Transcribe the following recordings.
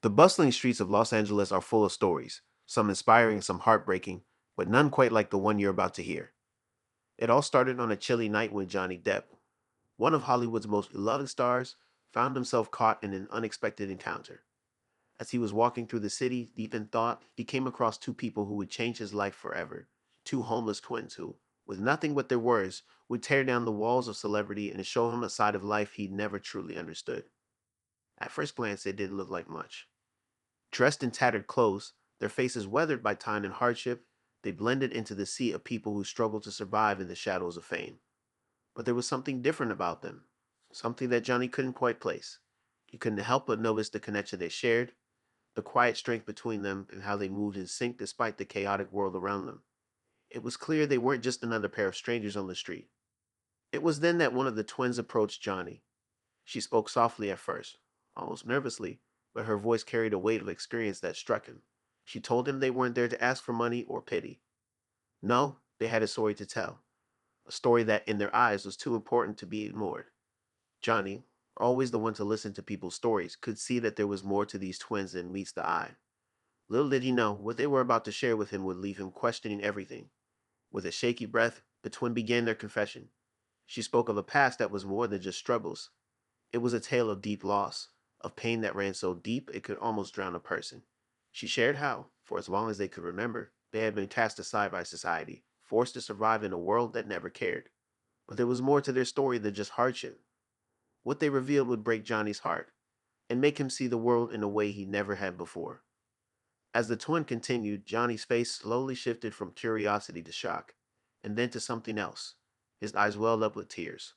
The bustling streets of Los Angeles are full of stories, some inspiring, some heartbreaking, but none quite like the one you're about to hear. It all started on a chilly night when Johnny Depp, one of Hollywood's most beloved stars, found himself caught in an unexpected encounter. As he was walking through the city, deep in thought, he came across two people who would change his life forever. Two homeless twins who, with nothing but their words, would tear down the walls of celebrity and show him a side of life he'd never truly understood. At first glance, they didn't look like much. Dressed in tattered clothes, their faces weathered by time and hardship, they blended into the sea of people who struggled to survive in the shadows of fame. But there was something different about them, something that Johnny couldn't quite place. He couldn't help but notice the connection they shared, the quiet strength between them, and how they moved in sync despite the chaotic world around them. It was clear they weren't just another pair of strangers on the street. It was then that one of the twins approached Johnny. She spoke softly at first, almost nervously, but her voice carried a weight of experience that struck him. She told him they weren't there to ask for money or pity. No, they had a story to tell, a story that, in their eyes, was too important to be ignored. Johnny, always the one to listen to people's stories, could see that there was more to these twins than meets the eye. Little did he know, what they were about to share with him would leave him questioning everything. With a shaky breath, the twin began their confession. She spoke of a past that was more than just struggles. It was a tale of deep loss, of pain that ran so deep it could almost drown a person. She shared how, for as long as they could remember, they had been cast aside by society, forced to survive in a world that never cared. But there was more to their story than just hardship. What they revealed would break Johnny's heart and make him see the world in a way he never had before. As the twin continued, Johnny's face slowly shifted from curiosity to shock, and then to something else. His eyes welled up with tears.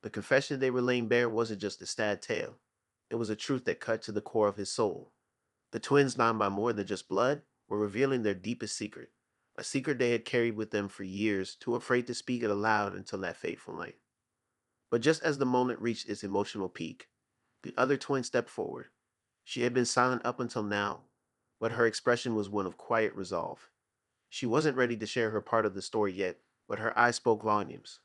The confession they were laying bare wasn't just a sad tale. It was a truth that cut to the core of his soul. The twins, bound by more than just blood, were revealing their deepest secret, a secret they had carried with them for years, too afraid to speak it aloud until that fateful night. But just as the moment reached its emotional peak, the other twin stepped forward. She had been silent up until now, but her expression was one of quiet resolve. She wasn't ready to share her part of the story yet, but her eyes spoke volumes.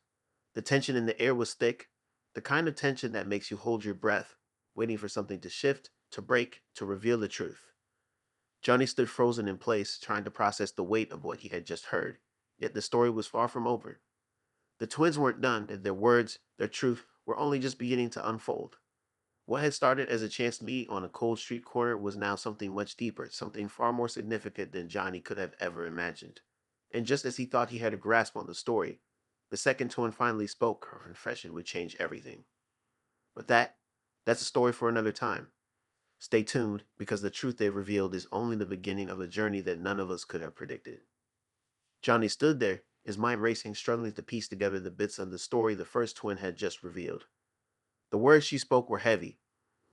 The tension in the air was thick, the kind of tension that makes you hold your breath, waiting for something to shift, to break, to reveal the truth. Johnny stood frozen in place, trying to process the weight of what he had just heard. Yet the story was far from over. The twins weren't done, and their words, their truth, were only just beginning to unfold. What had started as a chance meet on a cold street corner was now something much deeper, something far more significant than Johnny could have ever imagined. And just as he thought he had a grasp on the story, the second twin finally spoke. Her confession would change everything. But that's a story for another time. Stay tuned, because the truth they revealed is only the beginning of a journey that none of us could have predicted. Johnny stood there, his mind racing, struggling to piece together the bits of the story the first twin had just revealed. The words she spoke were heavy,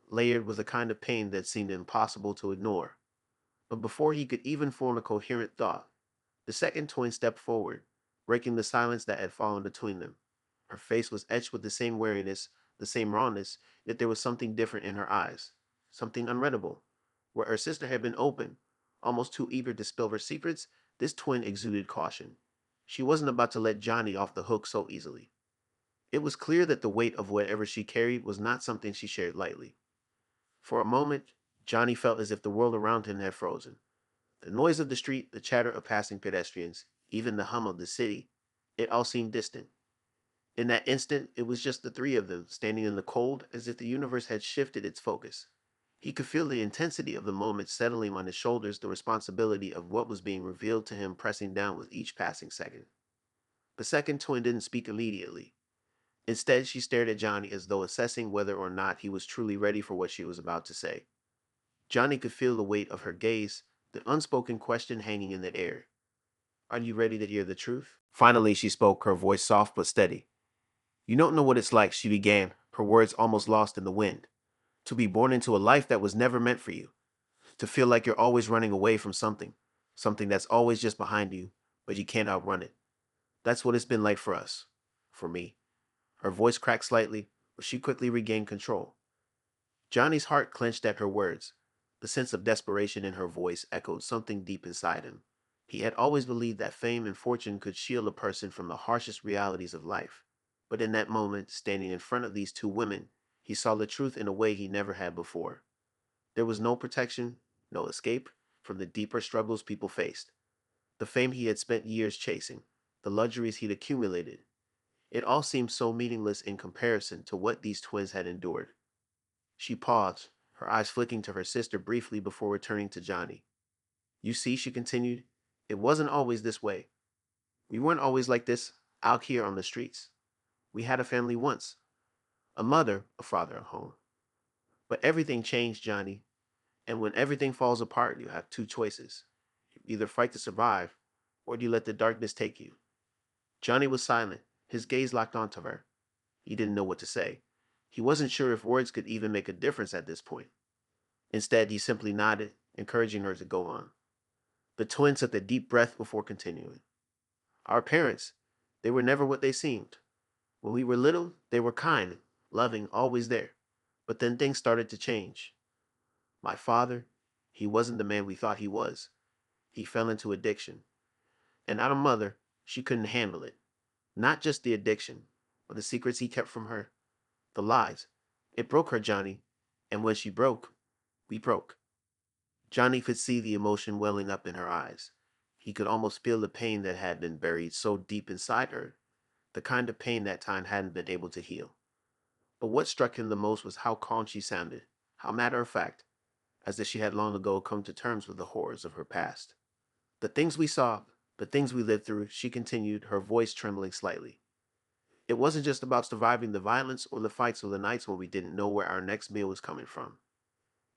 layered with a kind of pain that seemed impossible to ignore. But before he could even form a coherent thought, the second twin stepped forward, breaking the silence that had fallen between them. Her face was etched with the same weariness, the same rawness, yet there was something different in her eyes, something unreadable. Where her sister had been open, almost too eager to spill her secrets, this twin exuded caution. She wasn't about to let Johnny off the hook so easily. It was clear that the weight of whatever she carried was not something she shared lightly. For a moment, Johnny felt as if the world around him had frozen. The noise of the street, the chatter of passing pedestrians, even the hum of the city, it all seemed distant. In that instant, it was just the three of them, standing in the cold, as if the universe had shifted its focus. He could feel the intensity of the moment settling on his shoulders, the responsibility of what was being revealed to him pressing down with each passing second. The second twin didn't speak immediately. Instead, she stared at Johnny as though assessing whether or not he was truly ready for what she was about to say. Johnny could feel the weight of her gaze, the unspoken question hanging in the air. Are you ready to hear the truth? Finally, she spoke, her voice soft but steady. You don't know what it's like, she began, her words almost lost in the wind. To be born into a life that was never meant for you. To feel like you're always running away from something. Something that's always just behind you, but you can't outrun it. That's what it's been like for us. For me. Her voice cracked slightly, but she quickly regained control. Johnny's heart clenched at her words. The sense of desperation in her voice echoed something deep inside him. He had always believed that fame and fortune could shield a person from the harshest realities of life. But in that moment, standing in front of these two women, he saw the truth in a way he never had before. There was no protection, no escape from the deeper struggles people faced. The fame he had spent years chasing, the luxuries he'd accumulated, it all seemed so meaningless in comparison to what these twins had endured. She paused, her eyes flicking to her sister briefly before returning to Johnny. You see, she continued, it wasn't always this way. We weren't always like this out here on the streets. We had a family once, a mother, a father at home. But everything changed, Johnny. And when everything falls apart, you have two choices. You either fight to survive, or do you let the darkness take you? Johnny was silent, his gaze locked onto her. He didn't know what to say. He wasn't sure if words could even make a difference at this point. Instead, he simply nodded, encouraging her to go on. The twins took a deep breath before continuing. Our parents, they were never what they seemed. When we were little, they were kind, loving, always there. But then things started to change. My father, he wasn't the man we thought he was. He fell into addiction. And our mother, she couldn't handle it. Not just the addiction, but the secrets he kept from her, the lies. It broke her, Johnny. And when she broke, we broke. Johnny could see the emotion welling up in her eyes. He could almost feel the pain that had been buried so deep inside her, the kind of pain that time hadn't been able to heal. But what struck him the most was how calm she sounded, how matter of fact, as if she had long ago come to terms with the horrors of her past. The things we saw, the things we lived through, she continued, her voice trembling slightly. It wasn't just about surviving the violence or the fights or the nights when we didn't know where our next meal was coming from.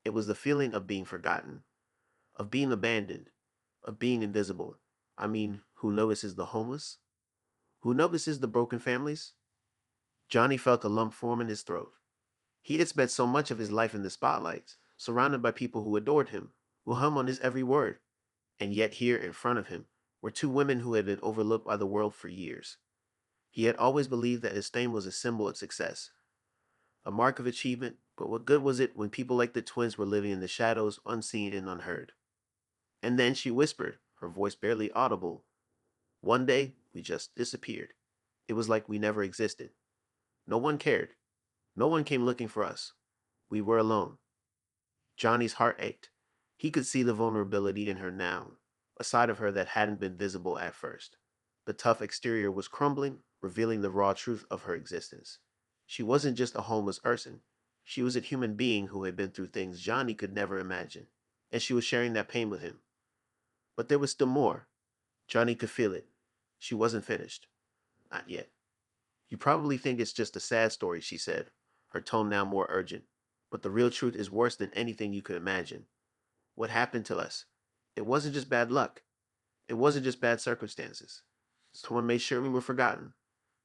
It was the feeling of being forgotten, of being abandoned, of being invisible. I mean, who notices the homeless? Who notices the broken families? Johnny felt a lump form in his throat. He had spent so much of his life in the spotlight, surrounded by people who adored him, who hum on his every word. And yet here in front of him were two women who had been overlooked by the world for years. He had always believed that his fame was a symbol of success, a mark of achievement, but what good was it when people like the twins were living in the shadows, unseen and unheard? And then she whispered, her voice barely audible, one day we just disappeared. It was like we never existed. No one cared. No one came looking for us. We were alone. Johnny's heart ached. He could see the vulnerability in her now, a side of her that hadn't been visible at first. The tough exterior was crumbling, revealing the raw truth of her existence. She wasn't just a homeless person. She was a human being who had been through things Johnny could never imagine, and she was sharing that pain with him. But there was still more. Johnny could feel it. She wasn't finished. Not yet. You probably think it's just a sad story, she said, her tone now more urgent. But the real truth is worse than anything you could imagine. What happened to us? It wasn't just bad luck. It wasn't just bad circumstances. Someone made sure we were forgotten.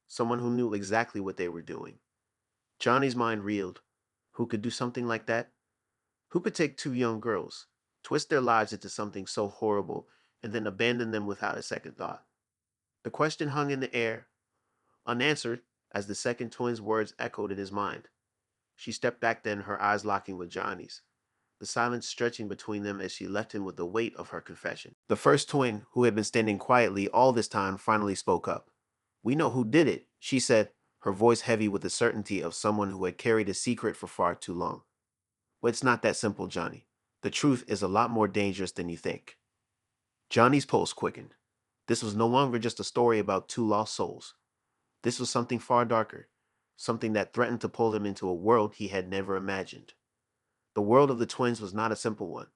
Someone who knew exactly what they were doing. Johnny's mind reeled. Who could do something like that? Who could take two young girls, twist their lives into something so horrible, and then abandon them without a second thought? The question hung in the air, unanswered, as the second twin's words echoed in his mind. She stepped back then, her eyes locking with Johnny's, the silence stretching between them as she left him with the weight of her confession. The first twin, who had been standing quietly all this time, finally spoke up. We know who did it, she said, her voice heavy with the certainty of someone who had carried a secret for far too long. But it's not that simple, Johnny. The truth is a lot more dangerous than you think. Johnny's pulse quickened. This was no longer just a story about two lost souls. This was something far darker, something that threatened to pull him into a world he had never imagined. The world of the twins was not a simple one.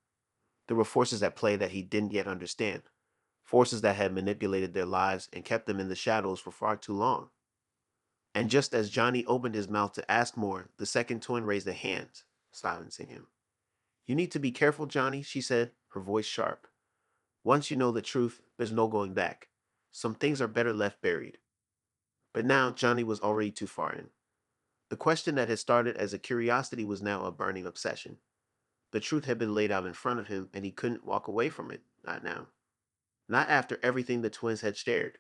There were forces at play that he didn't yet understand, forces that had manipulated their lives and kept them in the shadows for far too long. And just as Johnny opened his mouth to ask more, the second twin raised a hand, silencing him. You need to be careful, Johnny, she said, her voice sharp. Once you know the truth, there's no going back. Some things are better left buried. But now Johnny was already too far in. The question that had started as a curiosity was now a burning obsession. The truth had been laid out in front of him, and he couldn't walk away from it, not now. Not after everything the twins had shared.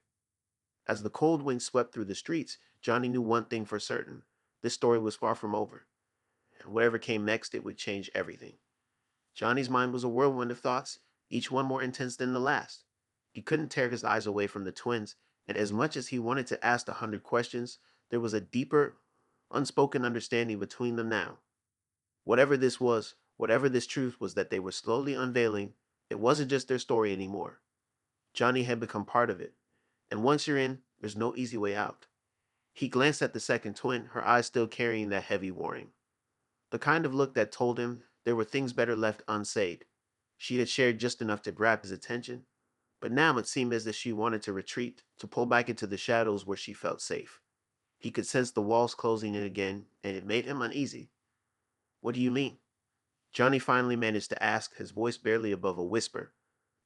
As the cold wind swept through the streets, Johnny knew one thing for certain. This story was far from over, and whatever came next, it would change everything. Johnny's mind was a whirlwind of thoughts, each one more intense than the last. He couldn't tear his eyes away from the twins, and as much as he wanted to ask 100 questions, there was a deeper, unspoken understanding between them now. Whatever this was, Whatever this truth was that they were slowly unveiling, it wasn't just their story anymore. Johnny had become part of it, and once you're in, there's no easy way out. He glanced at the second twin, her eyes still carrying that heavy warning. The kind of look that told him there were things better left unsaid. She had shared just enough to grab his attention, but now it seemed as if she wanted to retreat, to pull back into the shadows where she felt safe. He could sense the walls closing in again, and it made him uneasy. What do you mean? Johnny finally managed to ask, his voice barely above a whisper.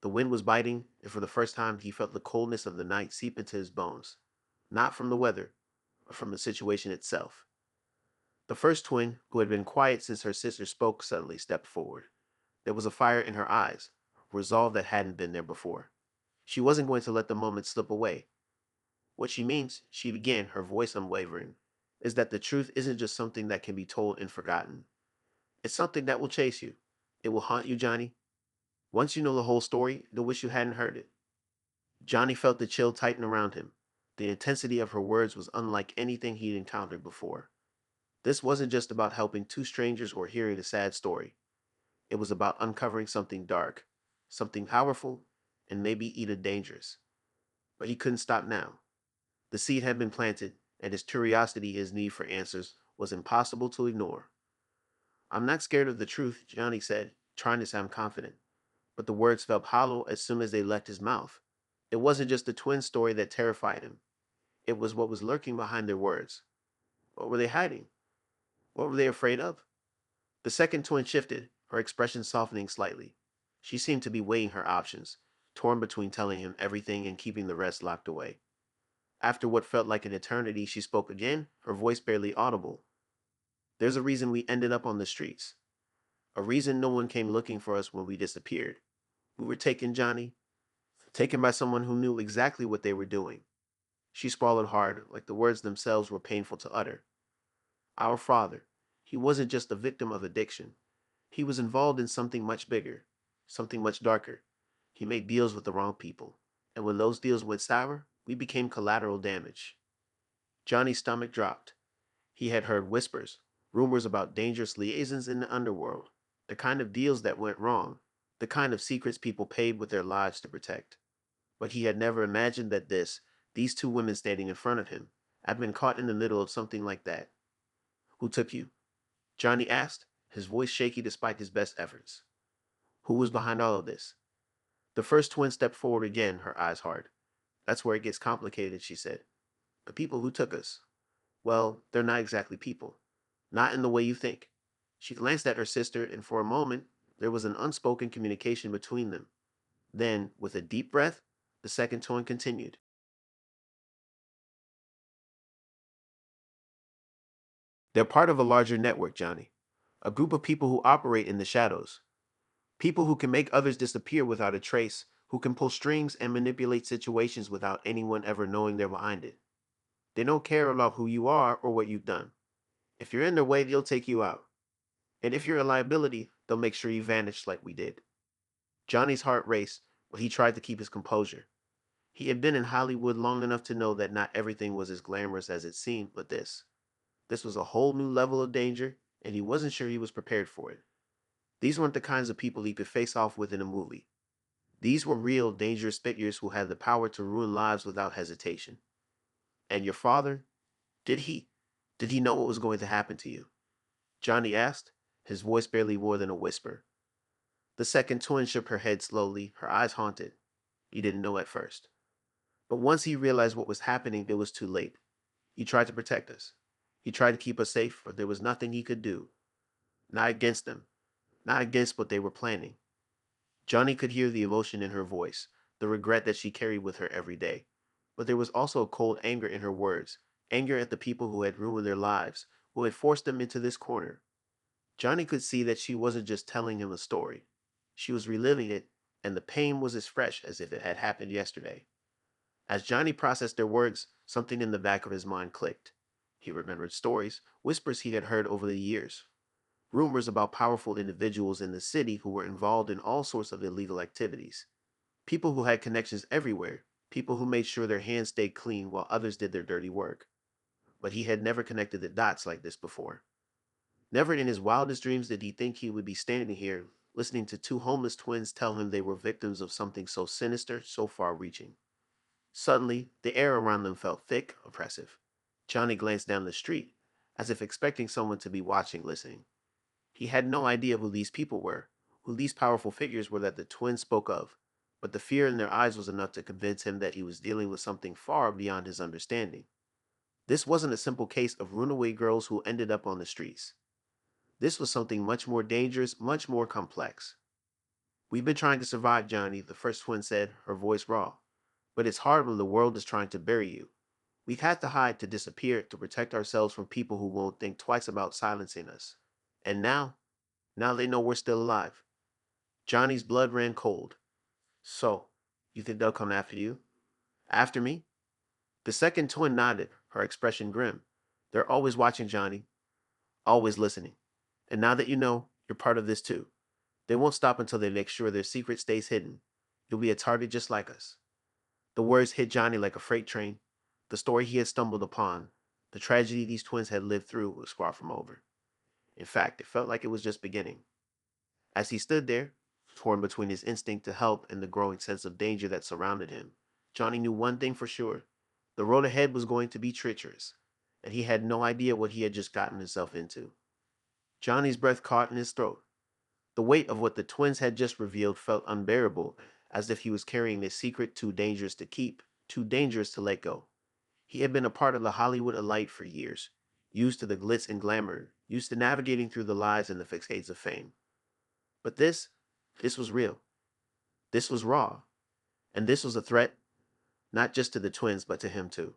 The wind was biting, and for the first time he felt the coldness of the night seep into his bones. Not from the weather, but from the situation itself. The first twin, who had been quiet since her sister spoke, suddenly stepped forward. There was a fire in her eyes, resolve that hadn't been there before. She wasn't going to let the moment slip away. What she means, she began, her voice unwavering, is that the truth isn't just something that can be told and forgotten. It's something that will chase you. It will haunt you, Johnny. Once you know the whole story, you'll wish you hadn't heard it. Johnny felt the chill tighten around him. The intensity of her words was unlike anything he'd encountered before. This wasn't just about helping two strangers or hearing a sad story. It was about uncovering something dark, something powerful, and maybe even dangerous. But he couldn't stop now. The seed had been planted, and his curiosity, his need for answers, was impossible to ignore. I'm not scared of the truth, Johnny said, trying to sound confident. But the words felt hollow as soon as they left his mouth. It wasn't just the twin story that terrified him. It was what was lurking behind their words. What were they hiding? What were they afraid of? The second twin shifted, her expression softening slightly. She seemed to be weighing her options, torn between telling him everything and keeping the rest locked away. After what felt like an eternity, she spoke again, her voice barely audible. There's a reason we ended up on the streets. A reason no one came looking for us when we disappeared. We were taken, Johnny. Taken by someone who knew exactly what they were doing. She swallowed hard, like the words themselves were painful to utter. Our father. He wasn't just a victim of addiction. He was involved in something much bigger, something much darker. He made deals with the wrong people. And when those deals went sour, we became collateral damage. Johnny's stomach dropped. He had heard whispers, rumors about dangerous liaisons in the underworld, the kind of deals that went wrong, the kind of secrets people paid with their lives to protect. But he had never imagined that these two women standing in front of him, had been caught in the middle of something like that. Who took you? Johnny asked, his voice shaky despite his best efforts. Who was behind all of this? The first twin stepped forward again, her eyes hard. That's where it gets complicated, she said. The people who took us. Well, they're not exactly people. Not in the way you think. She glanced at her sister, and for a moment, there was an unspoken communication between them. Then, with a deep breath, the second twin continued. They're part of a larger network, Johnny. A group of people who operate in the shadows. People who can make others disappear without a trace, who can pull strings and manipulate situations without anyone ever knowing they're behind it. They don't care about who you are or what you've done. If you're in their way, they'll take you out. And if you're a liability, they'll make sure you vanish like we did. Johnny's heart raced, but he tried to keep his composure. He had been in Hollywood long enough to know that not everything was as glamorous as it seemed, but this was a whole new level of danger, and he wasn't sure he was prepared for it. These weren't the kinds of people he could face off with in a movie. These were real, dangerous figures who had the power to ruin lives without hesitation. And your father? Did he? Did he know what was going to happen to you? Johnny asked, his voice barely more than a whisper. The second twin shook her head slowly, her eyes haunted. He didn't know at first. But once he realized what was happening, it was too late. He tried to protect us. He tried to keep us safe, but there was nothing he could do. Not against them. Not against what they were planning. Johnny could hear the emotion in her voice, the regret that she carried with her every day. But there was also a cold anger in her words, anger at the people who had ruined their lives, who had forced them into this corner. Johnny could see that she wasn't just telling him a story. She was reliving it, and the pain was as fresh as if it had happened yesterday. As Johnny processed their words, something in the back of his mind clicked. He remembered stories, whispers he had heard over the years, rumors about powerful individuals in the city who were involved in all sorts of illegal activities. People who had connections everywhere, people who made sure their hands stayed clean while others did their dirty work. But he had never connected the dots like this before. Never in his wildest dreams did he think he would be standing here, listening to two homeless twins tell him they were victims of something so sinister, so far reaching. Suddenly, the air around them felt thick, oppressive. Johnny glanced down the street, as if expecting someone to be watching, listening. He had no idea who these people were, who these powerful figures were that the twins spoke of, but the fear in their eyes was enough to convince him that he was dealing with something far beyond his understanding. This wasn't a simple case of runaway girls who ended up on the streets. This was something much more dangerous, much more complex. "We've been trying to survive, Johnny," the first twin said, her voice raw. "But it's hard when the world is trying to bury you. We've had to hide, to disappear, to protect ourselves from people who won't think twice about silencing us. And now they know we're still alive." Johnny's blood ran cold. "So, you think they'll come after you? After me?" The second twin nodded, her expression grim. "They're always watching, Johnny, always listening. And now that you know, you're part of this too. They won't stop until they make sure their secret stays hidden. You'll be a target just like us." The words hit Johnny like a freight train. The story he had stumbled upon, the tragedy these twins had lived through, was far from over. In fact, it felt like it was just beginning. As he stood there, torn between his instinct to help and the growing sense of danger that surrounded him, Johnny knew one thing for sure. The road ahead was going to be treacherous, and he had no idea what he had just gotten himself into. Johnny's breath caught in his throat. The weight of what the twins had just revealed felt unbearable, as if he was carrying a secret too dangerous to keep, too dangerous to let go. He had been a part of the Hollywood elite for years, used to the glitz and glamour, used to navigating through the lies and the facades of fame. But this was real. This was raw. And this was a threat, not just to the twins, but to him too.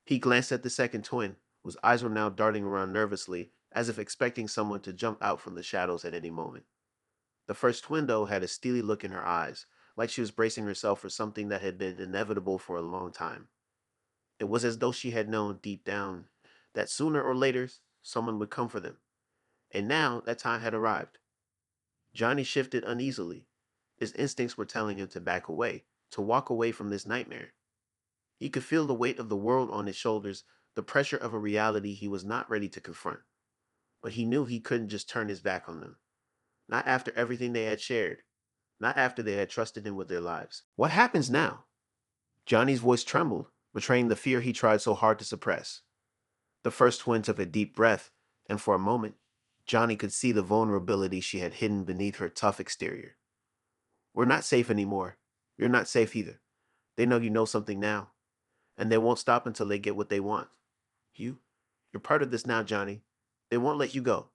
He glanced at the second twin, whose eyes were now darting around nervously, as if expecting someone to jump out from the shadows at any moment. The first twin, though, had a steely look in her eyes, like she was bracing herself for something that had been inevitable for a long time. It was as though she had known deep down that sooner or later someone would come for them. And now that time had arrived. Johnny shifted uneasily. His instincts were telling him to back away, to walk away from this nightmare. He could feel the weight of the world on his shoulders, the pressure of a reality he was not ready to confront. But he knew he couldn't just turn his back on them. Not after everything they had shared. Not after they had trusted him with their lives. "What happens now?" Johnny's voice trembled, betraying the fear he tried so hard to suppress. The first twin took a deep breath, and for a moment, Johnny could see the vulnerability she had hidden beneath her tough exterior. "We're not safe anymore. You're not safe either. They know you know something now, and they won't stop until they get what they want. You, you're part of this now, Johnny. They won't let you go."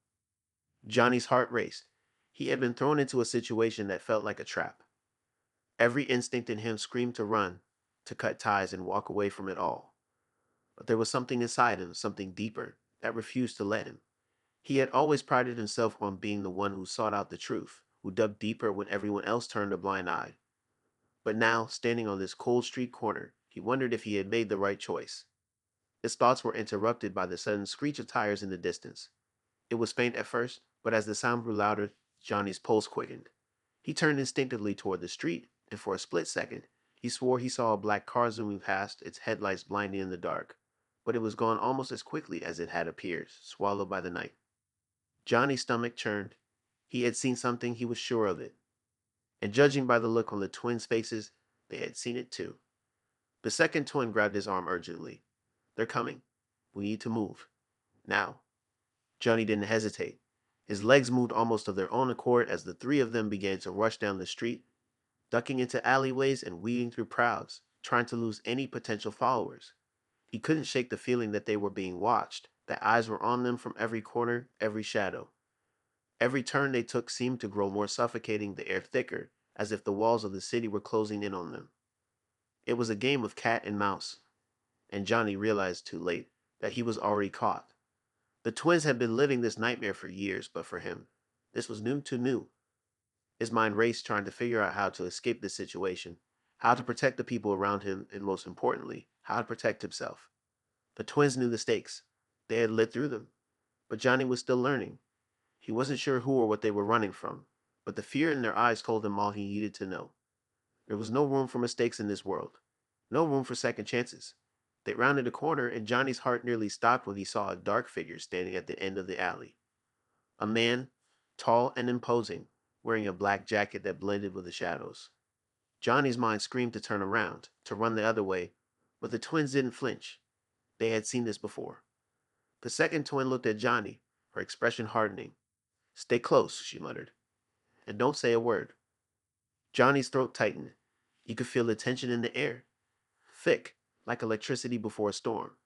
Johnny's heart raced. He had been thrown into a situation that felt like a trap. Every instinct in him screamed to run, to cut ties and walk away from it all. But there was something inside him, something deeper, that refused to let him. He had always prided himself on being the one who sought out the truth, who dug deeper when everyone else turned a blind eye. But now, standing on this cold street corner, he wondered if he had made the right choice. His thoughts were interrupted by the sudden screech of tires in the distance. It was faint at first, but as the sound grew louder, Johnny's pulse quickened. He turned instinctively toward the street, and for a split second, he swore he saw a black car zooming past, its headlights blinding in the dark. But it was gone almost as quickly as it had appeared, swallowed by the night. Johnny's stomach churned. He had seen something, he was sure of it. And judging by the look on the twins' faces, they had seen it too. The second twin grabbed his arm urgently. "They're coming. We need to move. Now." Johnny didn't hesitate. His legs moved almost of their own accord as the three of them began to rush down the street, ducking into alleyways and weaving through crowds, trying to lose any potential followers. He couldn't shake the feeling that they were being watched, that eyes were on them from every corner, every shadow. Every turn they took seemed to grow more suffocating, the air thicker, as if the walls of the city were closing in on them. It was a game of cat and mouse, and Johnny realized too late that he was already caught. The twins had been living this nightmare for years, but for him, this was new to new. His mind raced trying to figure out how to escape this situation, how to protect the people around him, and most importantly, how to protect himself. The twins knew the stakes. They had lived through them. But Johnny was still learning. He wasn't sure who or what they were running from, but the fear in their eyes told him all he needed to know. There was no room for mistakes in this world. No room for second chances. They rounded a corner, and Johnny's heart nearly stopped when he saw a dark figure standing at the end of the alley. A man, tall and imposing, wearing a black jacket that blended with the shadows. Johnny's mind screamed to turn around, to run the other way, but the twins didn't flinch. They had seen this before. The second twin looked at Johnny, her expression hardening. "Stay close," she muttered, "and don't say a word." Johnny's throat tightened. He could feel the tension in the air, thick, like electricity before a storm.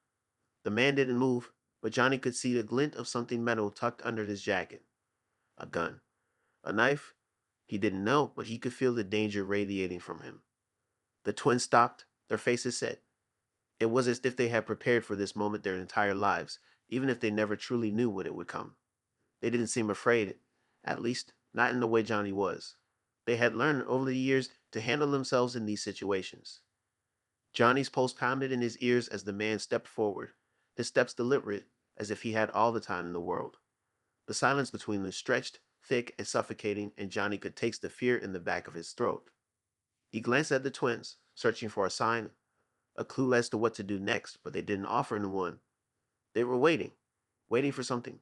The man didn't move, but Johnny could see the glint of something metal tucked under his jacket. A gun. A knife? He didn't know, but he could feel the danger radiating from him. The twins stopped, their faces set. It was as if they had prepared for this moment their entire lives, even if they never truly knew when it would come. They didn't seem afraid, at least not in the way Johnny was. They had learned over the years to handle themselves in these situations. Johnny's pulse pounded in his ears as the man stepped forward, his steps deliberate, as if he had all the time in the world. The silence between them stretched, thick and suffocating, and Johnny could taste the fear in the back of his throat. He glanced at the twins, searching for a sign, a clue as to what to do next, but they didn't offer him one. They were waiting, waiting for something.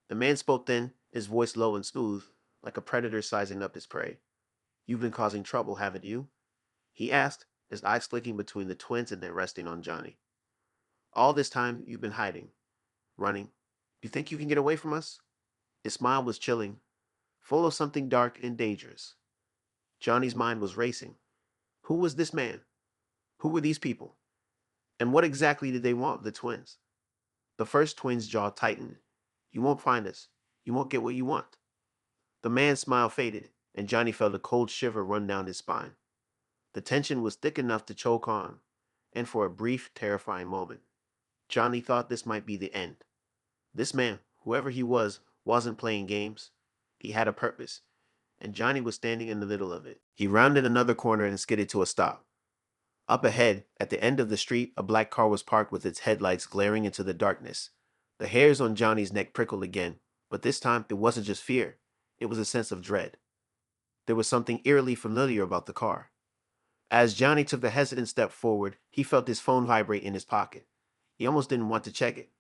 The man spoke then, his voice low and smooth, like a predator sizing up his prey. "You've been causing trouble, haven't you?" he asked, his eyes flicking between the twins and then resting on Johnny. "All this time, you've been hiding, running. You think you can get away from us?" His smile was chilling, full of something dark and dangerous. Johnny's mind was racing. Who was this man? Who were these people? And what exactly did they want, the twins? The first twin's jaw tightened. "You won't find us. You won't get what you want." The man's smile faded, and Johnny felt a cold shiver run down his spine. The tension was thick enough to choke on, and for a brief, terrifying moment, Johnny thought this might be the end. This man, whoever he was, wasn't playing games. He had a purpose, and Johnny was standing in the middle of it. He rounded another corner and skidded to a stop. Up ahead, at the end of the street, a black car was parked with its headlights glaring into the darkness. The hairs on Johnny's neck prickled again, but this time it wasn't just fear. It was a sense of dread. There was something eerily familiar about the car. As Johnny took a hesitant step forward, he felt his phone vibrate in his pocket. He almost didn't want to check it,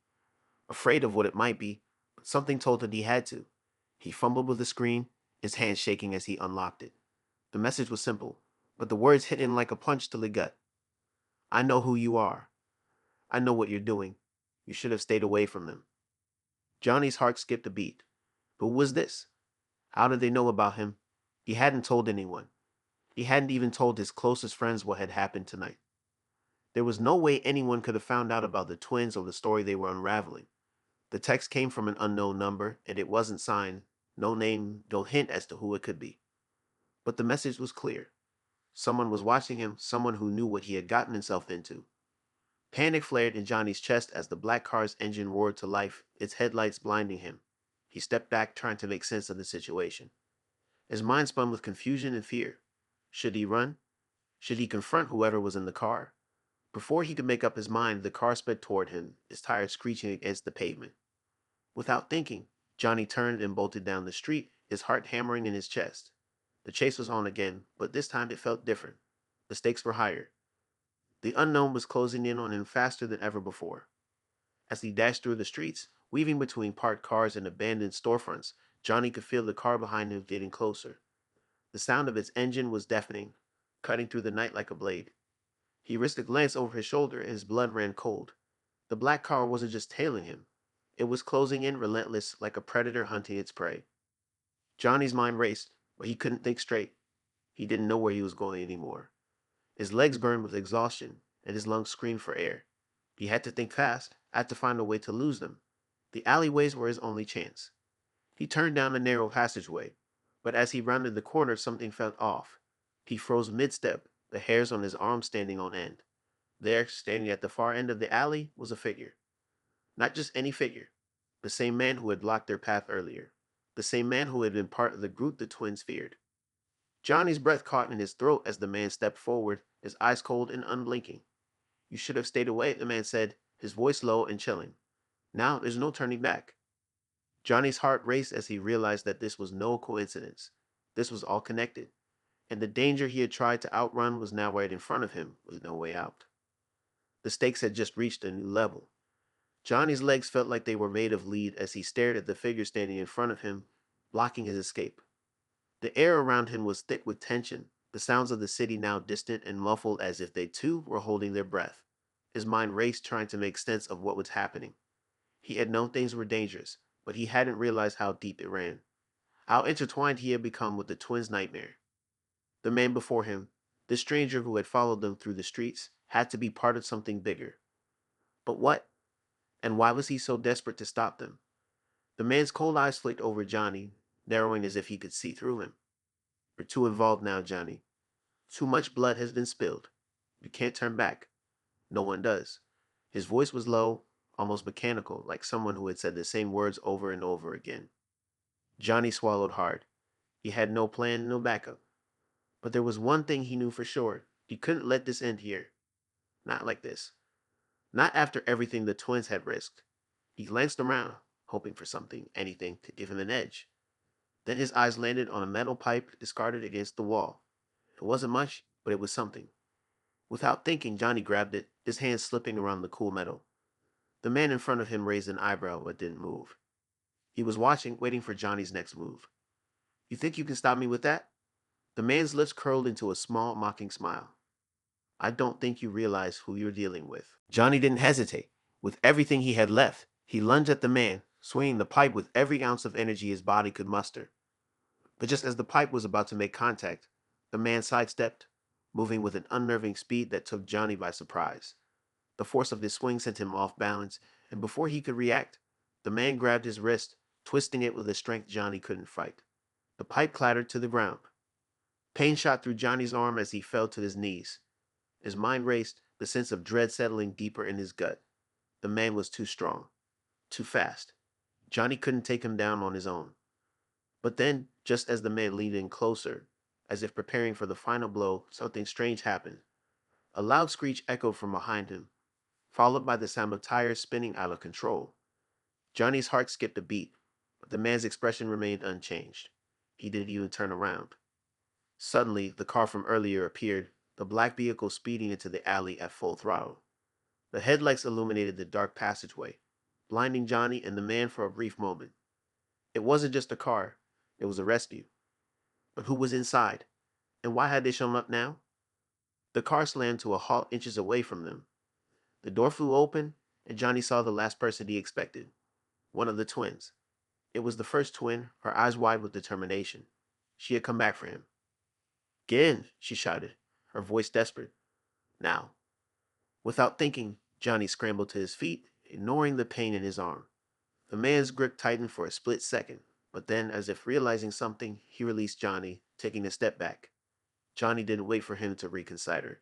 afraid of what it might be, but something told him he had to. He fumbled with the screen, his hands shaking as he unlocked it. The message was simple, but the words hit him like a punch to the gut. "I know who you are. I know what you're doing. You should have stayed away from them." Johnny's heart skipped a beat. Who was this? How did they know about him? He hadn't told anyone. He hadn't even told his closest friends what had happened tonight. There was no way anyone could have found out about the twins or the story they were unraveling. The text came from an unknown number, and it wasn't signed. No name, no hint as to who it could be. But the message was clear. Someone was watching him, someone who knew what he had gotten himself into. Panic flared in Johnny's chest as the black car's engine roared to life, its headlights blinding him. He stepped back, trying to make sense of the situation. His mind spun with confusion and fear. Should he run? Should he confront whoever was in the car? Before he could make up his mind, the car sped toward him, its tires screeching against the pavement. Without thinking, Johnny turned and bolted down the street, his heart hammering in his chest. The chase was on again, but this time it felt different. The stakes were higher. The unknown was closing in on him faster than ever before. As he dashed through the streets, weaving between parked cars and abandoned storefronts, Johnny could feel the car behind him getting closer. The sound of its engine was deafening, cutting through the night like a blade. He risked a glance over his shoulder and his blood ran cold. The black car wasn't just tailing him. It was closing in relentless like a predator hunting its prey. Johnny's mind raced, but he couldn't think straight. He didn't know where he was going anymore. His legs burned with exhaustion, and his lungs screamed for air. He had to think fast, had to find a way to lose them. The alleyways were his only chance. He turned down the narrow passageway, but as he rounded the corner, something felt off. He froze mid-step, the hairs on his arms standing on end. There, standing at the far end of the alley, was a figure. Not just any figure. The same man who had blocked their path earlier. The same man who had been part of the group the twins feared. Johnny's breath caught in his throat as the man stepped forward, his eyes cold and unblinking. "You should have stayed away," the man said, his voice low and chilling. "Now there's no turning back." Johnny's heart raced as he realized that this was no coincidence. This was all connected, and the danger he had tried to outrun was now right in front of him with no way out. The stakes had just reached a new level. Johnny's legs felt like they were made of lead as he stared at the figure standing in front of him, blocking his escape. The air around him was thick with tension, the sounds of the city now distant and muffled as if they too were holding their breath. His mind raced trying to make sense of what was happening. He had known things were dangerous, but he hadn't realized how deep it ran, how intertwined he had become with the twins' nightmare. The man before him, the stranger who had followed them through the streets, had to be part of something bigger. But what? And why was he so desperate to stop them? The man's cold eyes flicked over Johnny, narrowing as if he could see through him. We're too involved now, Johnny. Too much blood has been spilled. You can't turn back. No one does. His voice was low, almost mechanical, like someone who had said the same words over and over again. Johnny swallowed hard. He had no plan, no backup. But there was one thing he knew for sure. He couldn't let this end here. Not like this. Not after everything the twins had risked. He glanced around, hoping for something, anything, to give him an edge. Then his eyes landed on a metal pipe discarded against the wall. It wasn't much, but it was something. Without thinking, Johnny grabbed it, his hand slipping around the cool metal. The man in front of him raised an eyebrow but didn't move. He was watching, waiting for Johnny's next move. You think you can stop me with that? The man's lips curled into a small, mocking smile. I don't think you realize who you're dealing with. Johnny didn't hesitate. With everything he had left, he lunged at the man, swinging the pipe with every ounce of energy his body could muster. But just as the pipe was about to make contact, the man sidestepped, moving with an unnerving speed that took Johnny by surprise. The force of his swing sent him off balance, and before he could react, the man grabbed his wrist, twisting it with a strength Johnny couldn't fight. The pipe clattered to the ground. Pain shot through Johnny's arm as he fell to his knees. His mind raced, the sense of dread settling deeper in his gut. The man was too strong, too fast. Johnny couldn't take him down on his own. But then, just as the man leaned in closer, as if preparing for the final blow, something strange happened. A loud screech echoed from behind him, followed by the sound of tires spinning out of control. Johnny's heart skipped a beat, but the man's expression remained unchanged. He didn't even turn around. Suddenly, the car from earlier appeared, the black vehicle speeding into the alley at full throttle. The headlights illuminated the dark passageway, blinding Johnny and the man for a brief moment. It wasn't just a car, it was a rescue. But who was inside? And why had they shown up now? The car slammed to a halt inches away from them. The door flew open, and Johnny saw the last person he expected. One of the twins. It was the first twin, her eyes wide with determination. She had come back for him. Get in, she shouted, her voice desperate. Now. Without thinking, Johnny scrambled to his feet, ignoring the pain in his arm. The man's grip tightened for a split second, but then, as if realizing something, he released Johnny, taking a step back. Johnny didn't wait for him to reconsider.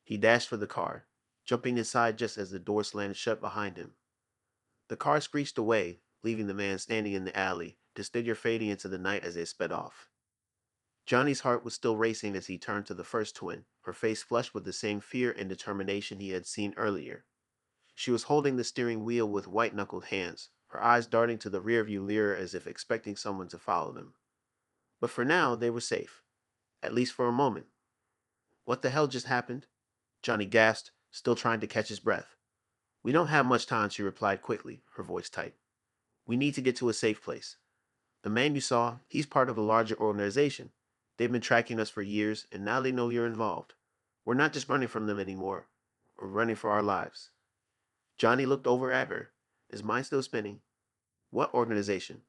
He dashed for the car, jumping inside just as the door slammed shut behind him. The car screeched away, leaving the man standing in the alley, his figure fading into the night as they sped off. Johnny's heart was still racing as he turned to the first twin, her face flushed with the same fear and determination he had seen earlier. She was holding the steering wheel with white-knuckled hands, her eyes darting to the rearview mirror as if expecting someone to follow them. But for now, they were safe, at least for a moment. What the hell just happened? Johnny gasped, still trying to catch his breath. We don't have much time, she replied quickly, her voice tight. We need to get to a safe place. The man you saw, he's part of a larger organization. They've been tracking us for years, and now they know you're involved. We're not just running from them anymore. We're running for our lives. Johnny looked over at her, his mind still spinning. What organization?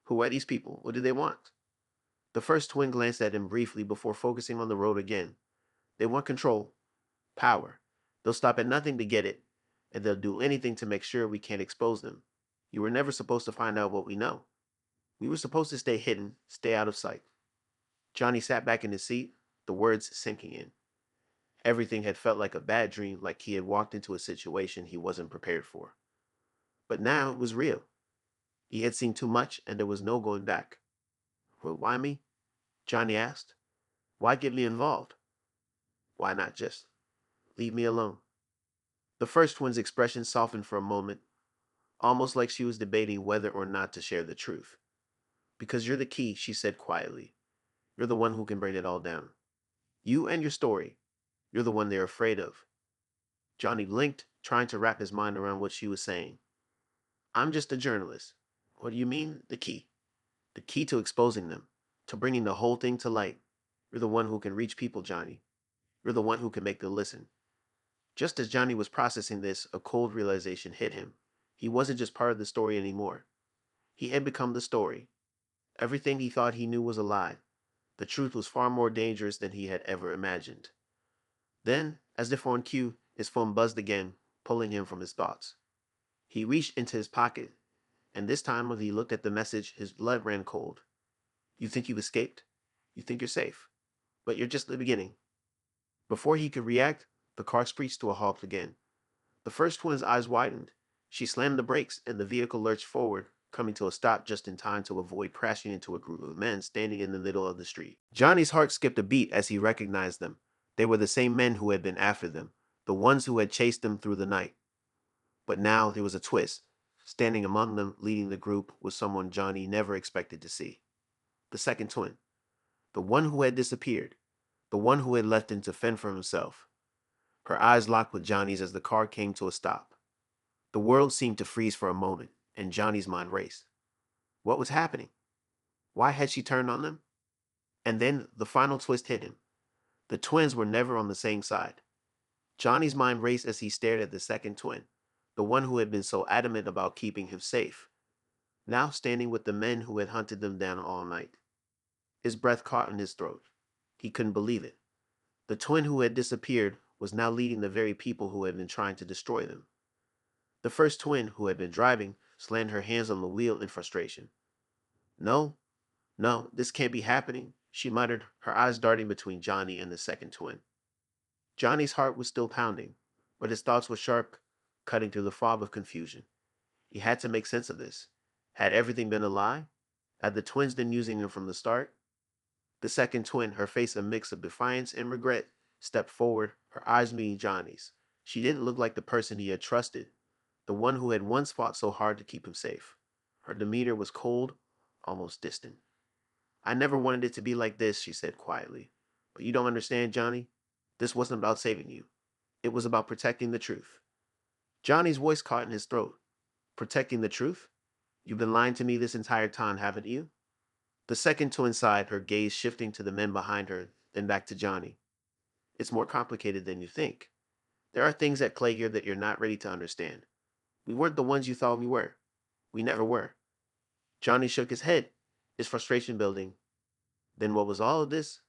Who are these people? What do they want? The first twin glanced at him briefly before focusing on the road again. They want control, power. They'll stop at nothing to get it, and they'll do anything to make sure we can't expose them. You were never supposed to find out what we know. We were supposed to stay hidden, stay out of sight. Johnny sat back in his seat, the words sinking in. Everything had felt like a bad dream, like he had walked into a situation he wasn't prepared for. But now it was real. He had seen too much, and there was no going back. Well, why me? Johnny asked. Why get me involved? Why not just leave me alone? The first twin's expression softened for a moment, almost like she was debating whether or not to share the truth. Because you're the key, she said quietly. You're the one who can bring it all down. You and your story. You're the one they're afraid of. Johnny blinked, trying to wrap his mind around what she was saying. I'm just a journalist. What do you mean? The key. The key to exposing them, to bringing the whole thing to light. You're the one who can reach people, Johnny. You're the one who can make them listen. Just as Johnny was processing this, a cold realization hit him. He wasn't just part of the story anymore. He had become the story. Everything he thought he knew was a lie. The truth was far more dangerous than he had ever imagined. Then, as if on cue, his phone buzzed again, pulling him from his thoughts. He reached into his pocket, and this time when he looked at the message, his blood ran cold. You think you've escaped? You think you're safe? But you're just the beginning. Before he could react, the car screeched to a halt again. The first twin's eyes widened. She slammed the brakes, and the vehicle lurched forward, coming to a stop just in time to avoid crashing into a group of men standing in the middle of the street. Johnny's heart skipped a beat as he recognized them. They were the same men who had been after them, the ones who had chased them through the night. But now there was a twist. Standing among them, leading the group, was someone Johnny never expected to see. The second twin. The one who had disappeared. The one who had left him to fend for himself. Her eyes locked with Johnny's as the car came to a stop. The world seemed to freeze for a moment, and Johnny's mind raced. What was happening? Why had she turned on them? And then the final twist hit him. The twins were never on the same side. Johnny's mind raced as he stared at the second twin, the one who had been so adamant about keeping him safe, now standing with the men who had hunted them down all night. His breath caught in his throat. He couldn't believe it. The twin who had disappeared was now leading the very people who had been trying to destroy them. The first twin, who had been driving, slammed her hands on the wheel in frustration. No, no, this can't be happening, she muttered, her eyes darting between Johnny and the second twin. Johnny's heart was still pounding, but his thoughts were sharp, cutting through the fog of confusion. He had to make sense of this. Had everything been a lie? Had the twins been using him from the start? The second twin, her face a mix of defiance and regret, stepped forward, her eyes meeting Johnny's. She didn't look like the person he had trusted, the one who had once fought so hard to keep him safe. Her demeanor was cold, almost distant. I never wanted it to be like this, she said quietly. But you don't understand, Johnny. This wasn't about saving you. It was about protecting the truth. Johnny's voice caught in his throat. Protecting the truth? You've been lying to me this entire time, haven't you? The second twin sighed, her gaze shifting to the men behind her, then back to Johnny. It's more complicated than you think. There are things at play here that you're not ready to understand. We weren't the ones you thought we were. We never were. Johnny shook his head, his frustration building. Then what was all of this?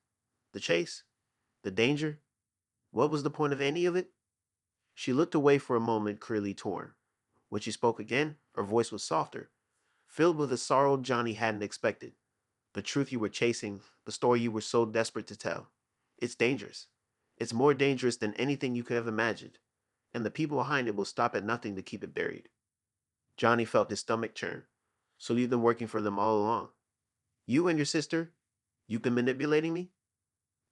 The chase? The danger? What was the point of any of it? She looked away for a moment, clearly torn. When she spoke again, her voice was softer, filled with a sorrow Johnny hadn't expected. The truth you were chasing, the story you were so desperate to tell. It's dangerous. It's more dangerous than anything you could have imagined, and the people behind it will stop at nothing to keep it buried. Johnny felt his stomach churn. So you've been working for them all along. You and your sister, you've been manipulating me?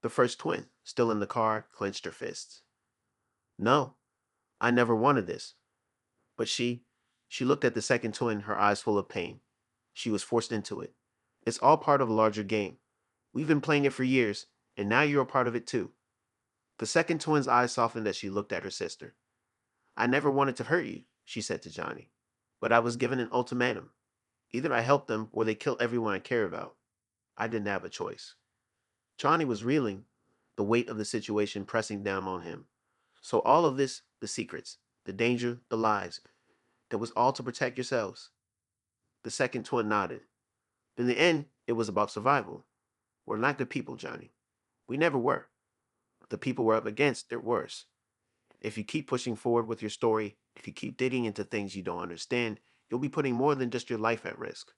The first twin, still in the car, clenched her fists. No, I never wanted this. But she looked at the second twin, her eyes full of pain. She was forced into it. It's all part of a larger game. We've been playing it for years, and now you're a part of it too. The second twin's eyes softened as she looked at her sister. I never wanted to hurt you, she said to Johnny. But I was given an ultimatum. Either I help them or they kill everyone I care about. I didn't have a choice. Johnny was reeling, the weight of the situation pressing down on him. So all of this, the secrets, the danger, the lies, that was all to protect yourselves. The second twin nodded. In the end, it was about survival. We're not good people, Johnny. We never were. The people we're up against, they're worse. If you keep pushing forward with your story, if you keep digging into things you don't understand, you'll be putting more than just your life at risk.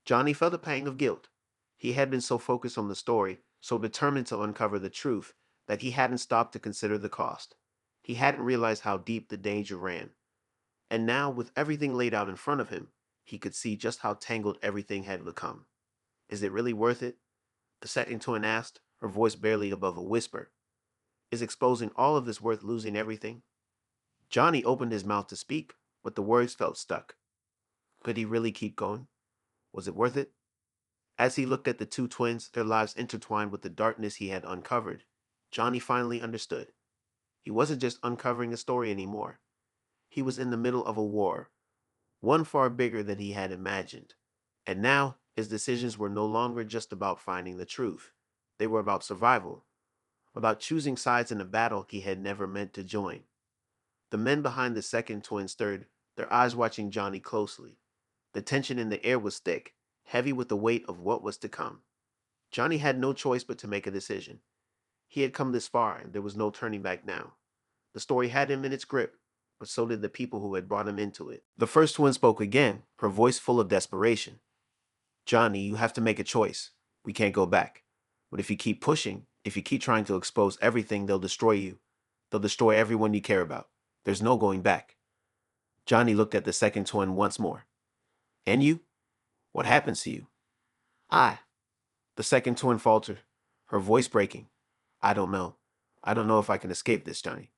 Johnny felt a pang of guilt. He had been so focused on the story, so determined to uncover the truth, that he hadn't stopped to consider the cost. He hadn't realized how deep the danger ran. And now, with everything laid out in front of him, he could see just how tangled everything had become. Is it really worth it? The second twin asked, her voice barely above a whisper. Is exposing all of this worth losing everything? Johnny opened his mouth to speak, but the words felt stuck. Could he really keep going? Was it worth it? As he looked at the two twins, their lives intertwined with the darkness he had uncovered, Johnny finally understood. He wasn't just uncovering a story anymore. He was in the middle of a war. one far bigger than he had imagined. And now, his decisions were no longer just about finding the truth. They were about survival, about choosing sides in a battle he had never meant to join. The men behind the second twin stirred, their eyes watching Johnny closely. The tension in the air was thick, heavy with the weight of what was to come. Johnny had no choice but to make a decision. He had come this far, and there was no turning back now. The story had him in its grip, but so did the people who had brought him into it. The first twin spoke again, her voice full of desperation. Johnny, you have to make a choice. We can't go back. But if you keep pushing, if you keep trying to expose everything, they'll destroy you. They'll destroy everyone you care about. There's no going back. Johnny looked at the second twin once more. And you? What happens to you? I. The second twin faltered, her voice breaking. I don't know. I don't know if I can escape this, Johnny.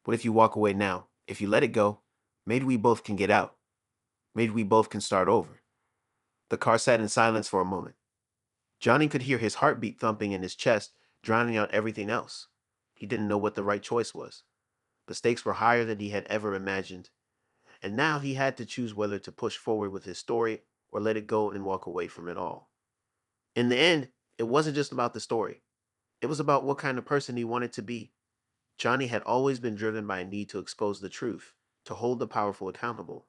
What if you walk away now? If you let it go, maybe we both can get out. Maybe we both can start over. The car sat in silence for a moment. Johnny could hear his heartbeat thumping in his chest, drowning out everything else. He didn't know what the right choice was. The stakes were higher than he had ever imagined, and now he had to choose whether to push forward with his story or let it go and walk away from it all. In the end, it wasn't just about the story. It was about what kind of person he wanted to be. Johnny had always been driven by a need to expose the truth, to hold the powerful accountable.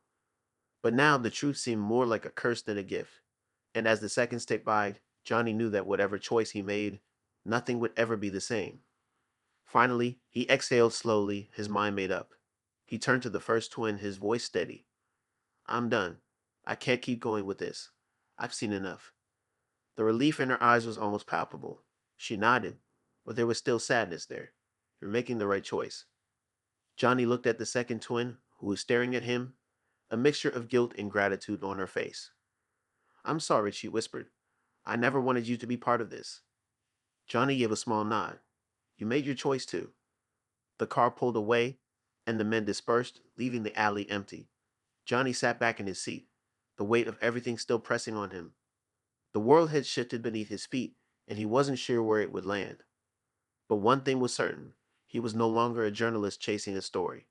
But now the truth seemed more like a curse than a gift. And as the seconds ticked by, Johnny knew that whatever choice he made, nothing would ever be the same. Finally, he exhaled slowly, his mind made up. He turned to the first twin, his voice steady. I'm done. I can't keep going with this. I've seen enough. The relief in her eyes was almost palpable. She nodded, but there was still sadness there. You're making the right choice. Johnny looked at the second twin, who was staring at him, a mixture of guilt and gratitude on her face. I'm sorry, she whispered. I never wanted you to be part of this. Johnny gave a small nod. You made your choice too. The car pulled away, and the men dispersed, leaving the alley empty. Johnny sat back in his seat, the weight of everything still pressing on him. The world had shifted beneath his feet, and he wasn't sure where it would land. But one thing was certain. He was no longer a journalist chasing a story.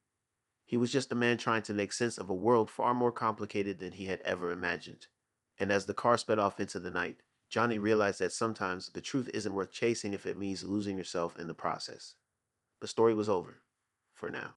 He was just a man trying to make sense of a world far more complicated than he had ever imagined. And as the car sped off into the night, Johnny realized that sometimes the truth isn't worth chasing if it means losing yourself in the process. The story was over. For now.